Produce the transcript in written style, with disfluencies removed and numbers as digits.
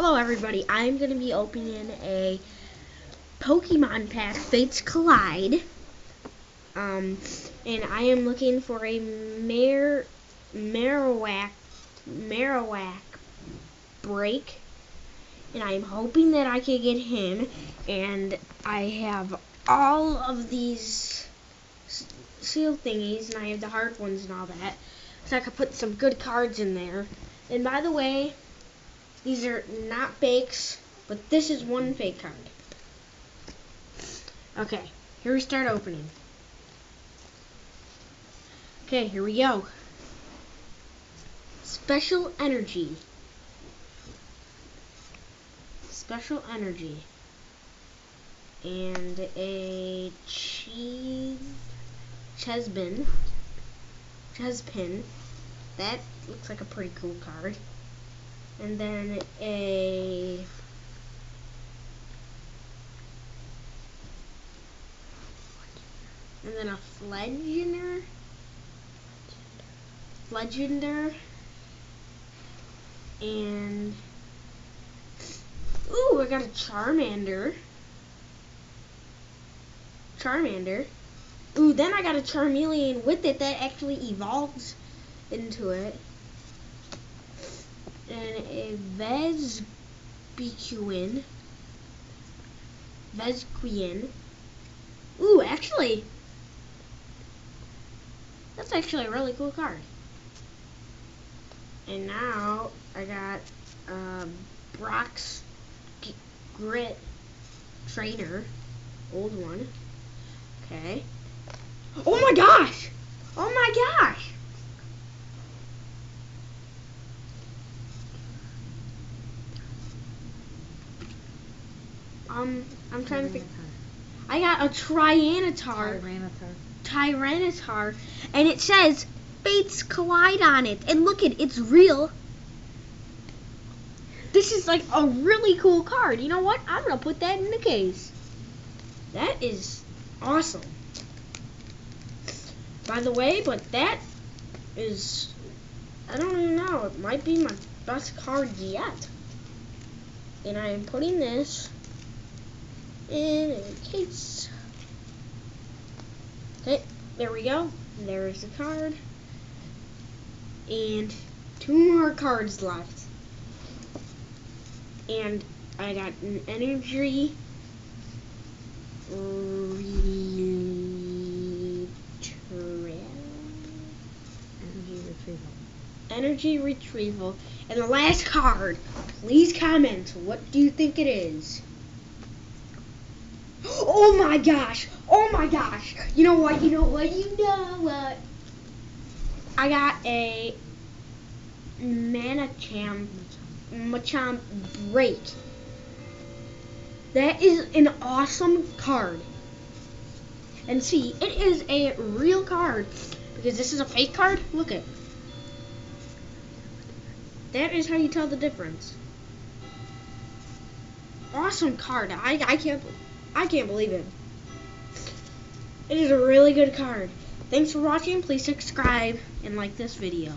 Hello everybody, I'm going to be opening a Pokemon pack, Fates Collide. And I am looking for a Marowak break. And I'm hoping that I can get him. And I have all of these sealed thingies, and I have the hard ones and all that. So I could put some good cards in there. And by the way, these are not fakes, but this is one fake card. Okay, here we start opening. Okay, here we go. Special Energy. Special Energy. And a Chespin. That looks like a pretty cool card. And then a Fledgender, and ooh, I got a Charmander. Ooh, then I got a Charmeleon with it that actually evolves into it. And a Vesquien. Ooh, actually, that's actually a really cool card. And now I got Brock's Grit Trainer, old one. Okay. Oh my gosh! Oh my gosh! I'm trying to think. I got a Tyranitar, and it says Fates Collide on it. And look it's real. This is like a really cool card. You know what? I'm gonna put that in the case. That is awesome. By the way, but that is, I don't even know. It might be my best card yet. And I am putting this in a case. Okay, there we go. There's the card. And 2 more cards left. And I got an Energy Retrieval. And the last card, please comment, what do you think it is? Oh my gosh! Oh my gosh! You know what? I got a Machamp break. That is an awesome card. And see, it is a real card because this is a fake card. Look at. That is how you tell the difference. Awesome card. I can't believe it. It is a really good card. Thanks for watching. Please subscribe and like this video.